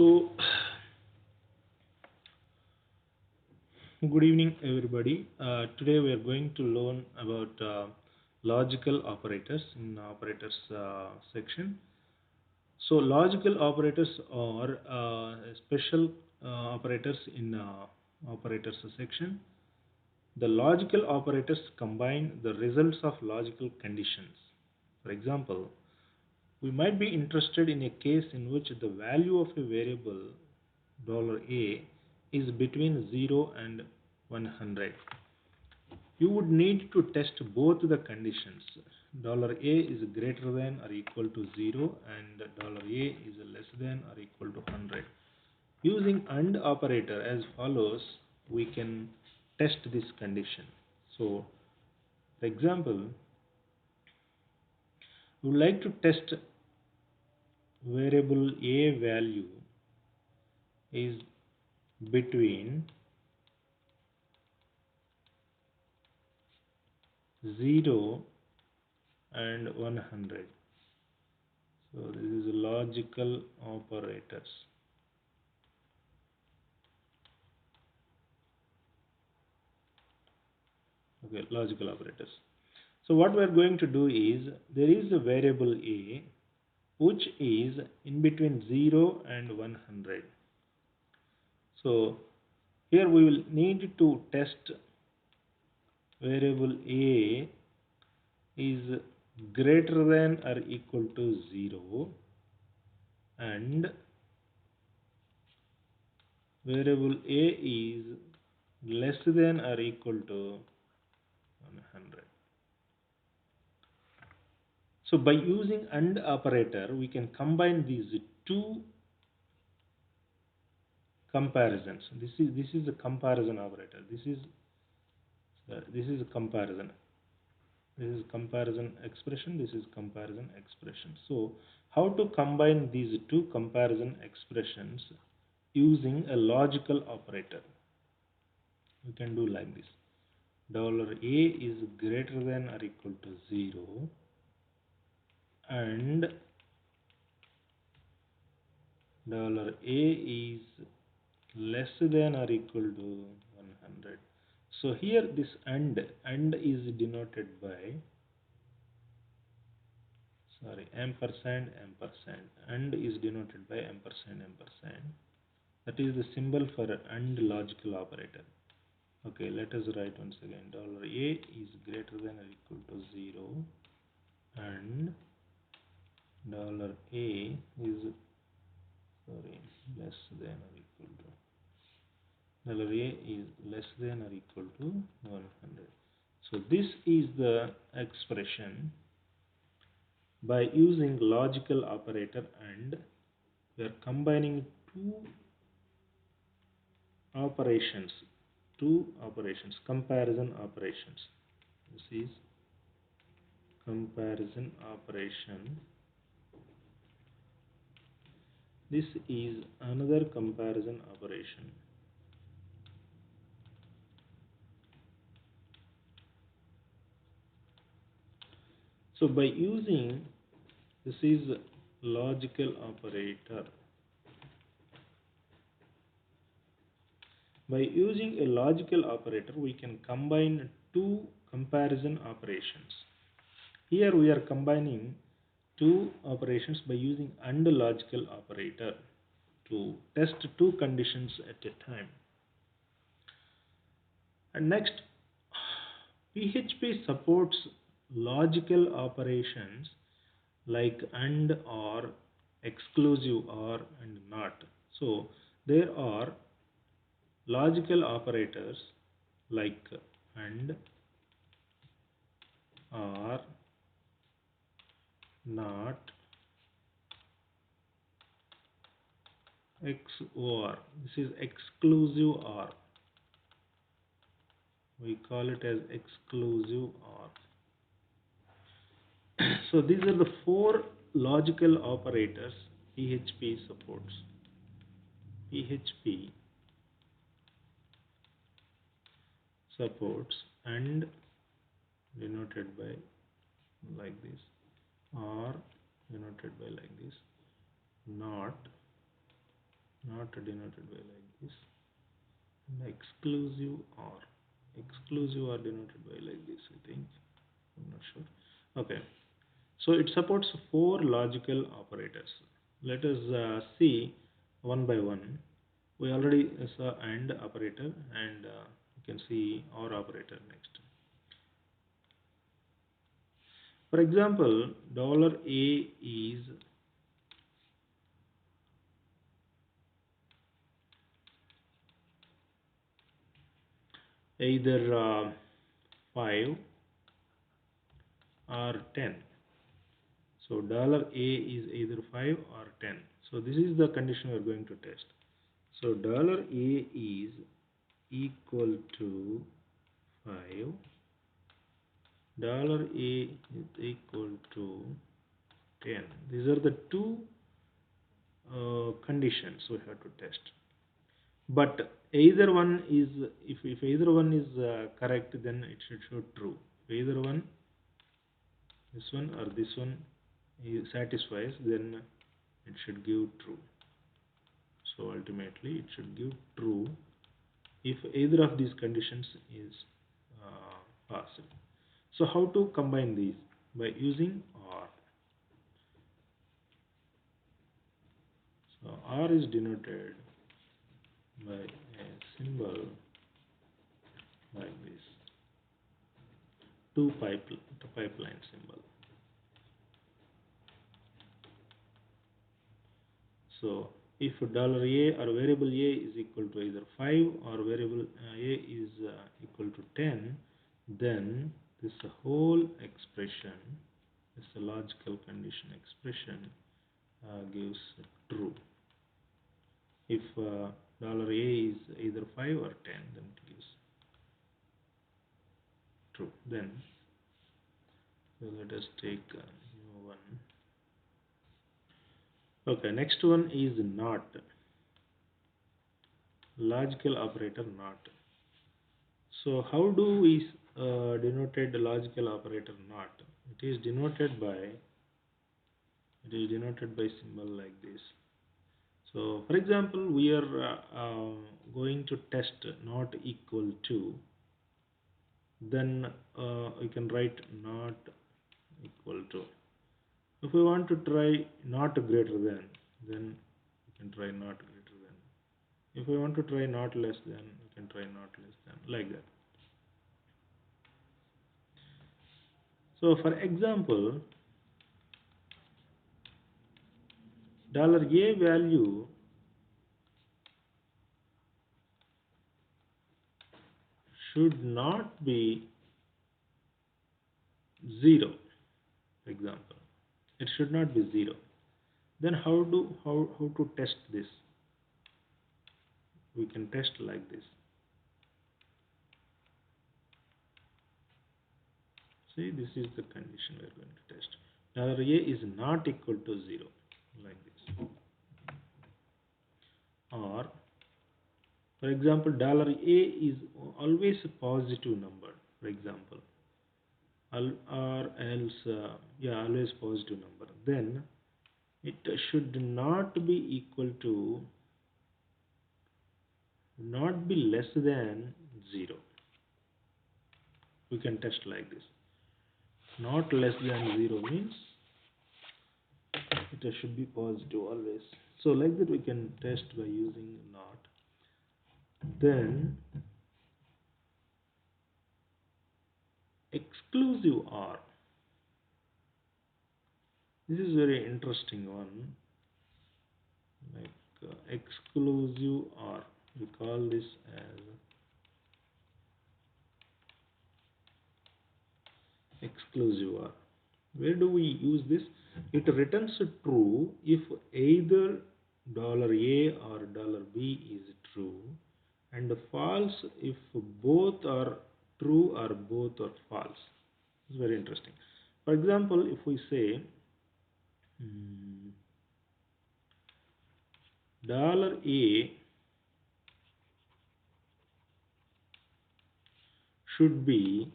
So, good evening, everybody. Today we are going to learn about logical operators in operators section. So, logical operators are special operators in operators section. The logical operators combine the results of logical conditions. For example, we might be interested in a case in which the value of a variable $A is between 0 and 100. You would need to test both the conditions. $A is greater than or equal to 0 and $A is less than or equal to 100. Using AND operator as follows, we can test this condition. So, for example, we would like to test variable A value is between 0 and 100. So this is logical operators. Okay, logical operators. So what we are going to do is, there is a variable A which is in between 0 and 100. So here we will need to test variable A is greater than or equal to 0 and variable A is less than or equal to 100. So by using AND operator, we can combine these two comparisons. This is a comparison operator. This is a comparison. This is comparison expression. This is comparison expression. So how to combine these two comparison expressions using a logical operator? We can do like this. $A is greater than or equal to 0 and $A is less than or equal to 100. So here this AND is denoted by, sorry, ampersand, ampersand. AND is denoted by ampersand, ampersand. That is the symbol for AND logical operator. Okay, let us write once again. $A is greater than or equal to 0 and $A is, sorry, less than or equal to, $A is less than or equal to 100. So this is the expression by using logical operator, and we are combining operations, two operations, comparison operations. This is comparison operation. This is another comparison operation. So by using, this is logical operator. By using a logical operator, we can combine two comparison operations. Here we are combining two operations by using AND logical operator to test two conditions at a time. And next, PHP supports logical operations like AND, OR, exclusive OR, and NOT. So there are logical operators like AND, OR, NOT, XOR. This is exclusive OR. We call it as exclusive OR. So these are the four logical operators PHP supports. PHP supports AND, denoted by like this, OR, denoted by like this, NOT, not denoted by like this, and exclusive or denoted by like this, I think. I'm not sure. Okay, so it supports 4 logical operators. Let us see one by one. We already saw AND operator, and you can see OR operator next. For example, $A is either 5 or 10. So $A is either 5 or 10. So this is the condition we are going to test. So $A is equal to 5. $A is equal to 10. These are the two conditions we have to test. But either one is, if either one is correct, then it should show true. If either one, this one or this one satisfies, then it should give true. So ultimately it should give true if either of these conditions is passed. So how to combine these? By using OR. So OR is denoted by a symbol like this, two pipeline symbol. So if $A or variable A is equal to either 5 or variable A is equal to 10, then this whole expression, this logical condition expression gives true. If $A is either 5 or 10, then it gives true. Then, so let us take a new one. Okay, next one is not. Logical operator not. So how do we denoted the logical operator not? It is denoted by symbol like this. So for example, we are going to test not equal to, then we can write not equal to. If we want to try not greater than, then we can try not greater than. If we want to try not less than, we can try not less than, like that. So for example, $A value should not be 0, for example. It should not be 0. Then how to test this? We can test like this. See, this is the condition we are going to test. $A is not equal to 0, like this. Or, for example, $A is always a positive number, for example. Or else, always positive number. Then it should not be equal to, not be less than 0. We can test like this. Not less than 0 means it should be positive always. So like that we can test by using not. Then exclusive OR. This is very interesting one. Like exclusive OR. We call this as exclusive OR. Where do we use this? It returns true if either $A or $B is true, and false if both are true or both are false. It's very interesting. For example, if we say $A should be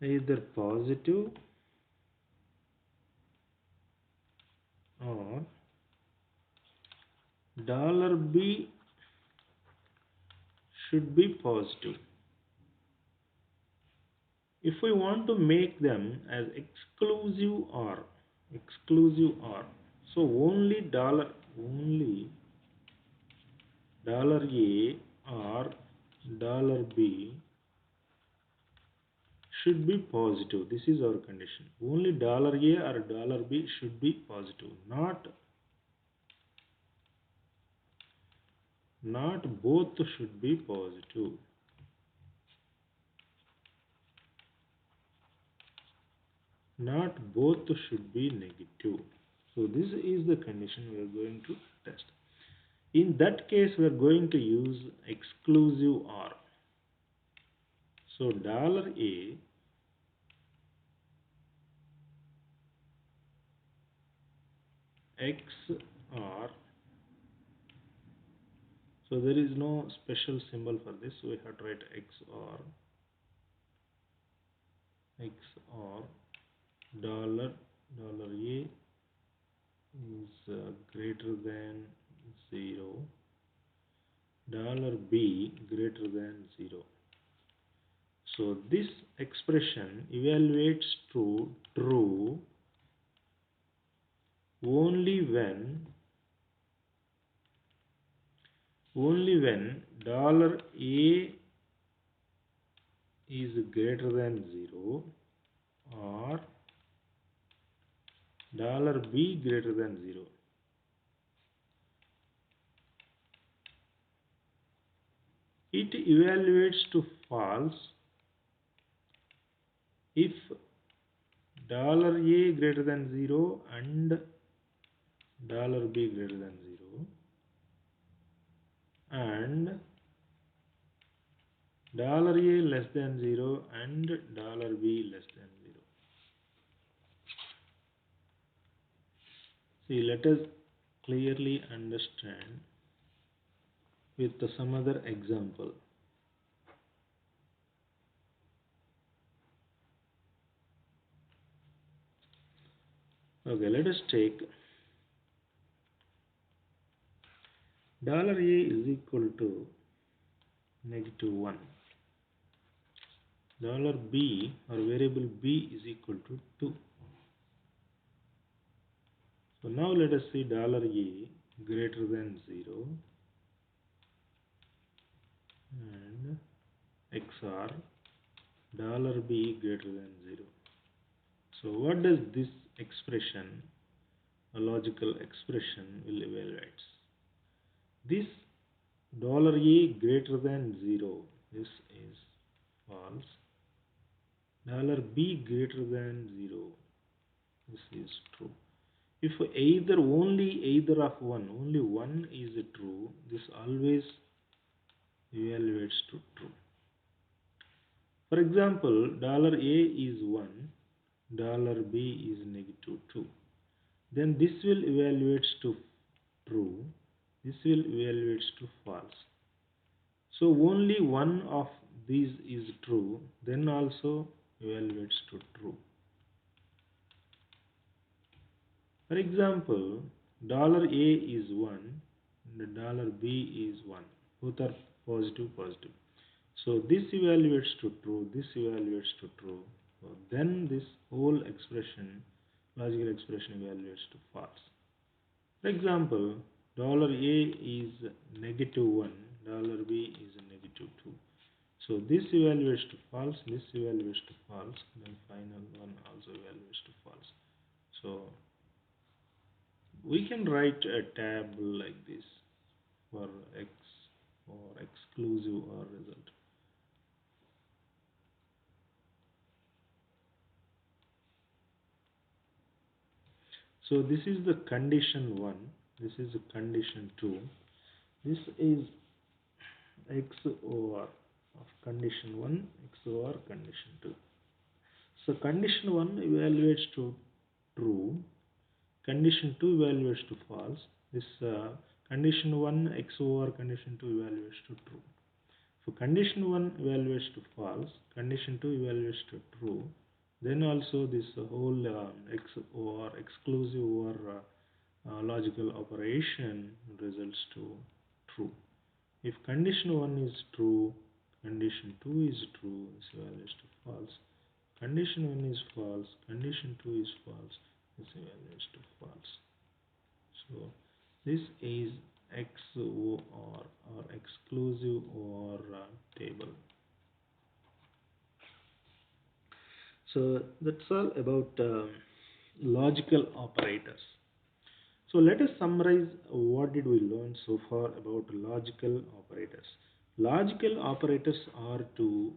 either positive or $B should be positive. If we want to make them as exclusive or, so only $A or $B should be positive. This is our condition. Only $A or $B should be positive. Not both should be positive. Not both should be negative. So this is the condition we are going to test. In that case, we are going to use exclusive OR. So $A XOR. So there is no special symbol for this. So we have to write XOR $A is greater than 0, $B greater than 0. So this expression evaluates to true only when $A is greater than 0 or $B greater than 0. It evaluates to false if $A greater than 0 and $B greater than 0 and $A less than 0 and $B less than 0. See, let us clearly understand with some other example. Okay, let us take $A is equal to -1. $B or variable B is equal to 2. So now let us see $A greater than 0 and XOR $B greater than 0. So what does this expression, a logical expression, will evaluate? This $A greater than 0, this is false. $B greater than 0, this is true. If either of only one is true, this always evaluates to true. For example, $A is 1, $B is -2. Then this will evaluate to true, this will evaluate to false. So only one of these is true, then also evaluates to true. For example, $A is 1 and $B is 1. Both are positive. So this evaluates to true, this evaluates to true. So then this whole expression, logical expression, evaluates to false. For example, $A is -1, $B is -2. So this evaluates to false, this evaluates to false, then final one also evaluates to false. So we can write a table like this for X or exclusive or result. So this is the condition 1, this is the condition 2, this is XOR of condition 1, XOR condition 2. So condition 1 evaluates to true, condition 2 evaluates to false. This condition 1 XOR condition 2 evaluates to true. If condition 1 evaluates to false, condition 2 evaluates to true, then also this whole or exclusive or logical operation results to true. If condition 1 is true, condition 2 is true, this evaluates to false. Condition 1 is false, condition 2 is false, this evaluates to false. So this is XOR or exclusive OR table. So that's all about logical operators. So let us summarize what did we learn so far about logical operators. Logical operators are to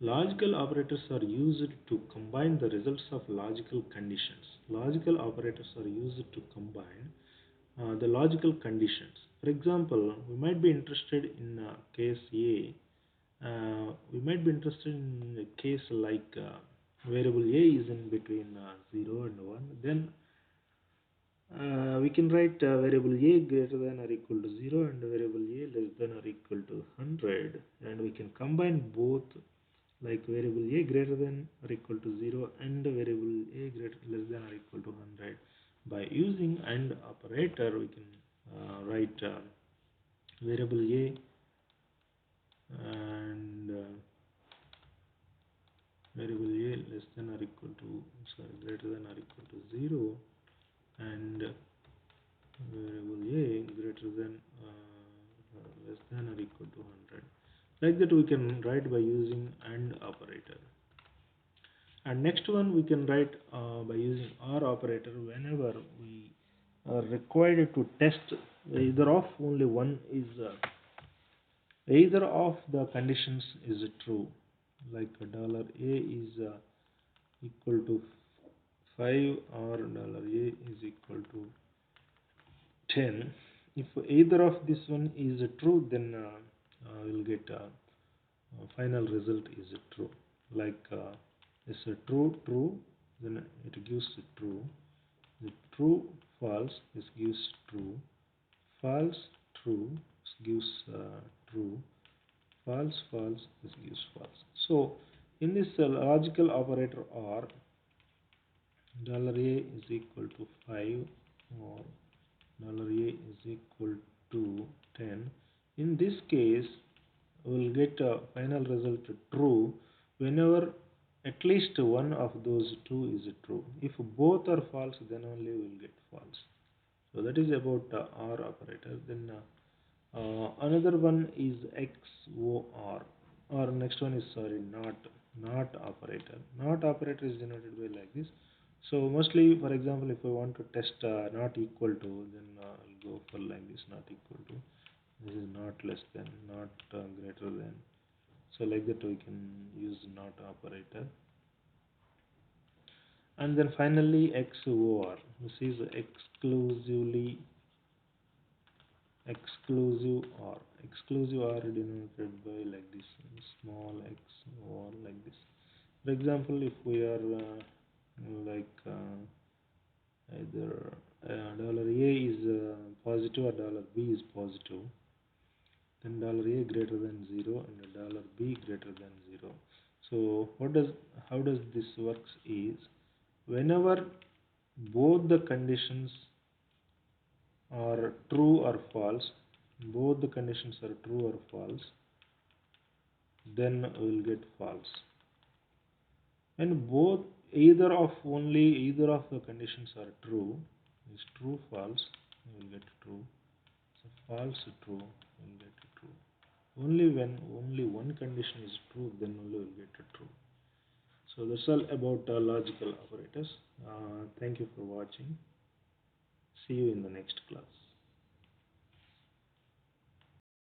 Logical operators are used to combine the results of logical conditions. Logical operators are used to combine the logical conditions. For example, we might be interested in case A. We might be interested in a case like variable A is in between 0 and 1. Then we can write variable A greater than or equal to 0 and variable A less than or equal to 100, and we can combine both, like variable A greater than or equal to 0 and variable A less than or equal to 100. By using AND operator, we can write variable A and variable A less than or equal to, greater than or equal to 0, and variable A greater than less than or equal to 100. Like that we can write by using AND operator. And next one we can write by using OR operator whenever we are required to test either of only one is either of the conditions is true, like $A is equal to 5 or $A is equal to 10. If either of this one is true, then we'll get final result is true. Like it's a true, then it gives true. The true false, this gives true. False true, this gives true. False false, this gives false. So in this logical operator OR, $A is equal to 5 or $A is equal to 10. In this case, we will get a final result true whenever at least one of those two is true. If both are false, then only we will get false. So that is about OR operator. Then another one is XOR, or next one is not operator. Not operator is denoted by like this. So mostly, for example, if I want to test not equal to, then I'll go for like this, not equal to. This is not less than, not greater than. So like that we can use not operator. And then finally XOR. This is exclusive OR. Exclusive OR denoted by like this, small x or like this. For example, if we are like either $A is positive or $B is positive, then $A greater than 0 and $B greater than 0. So how does this works is, whenever both the conditions are true or false, both the conditions are true or false, then we will get false. And either of the conditions are true, is true false, we will get true. So false true, we will get true. Only when only one condition is true, then only we will get true. So that's all about logical operators. Thank you for watching. See you in the next class.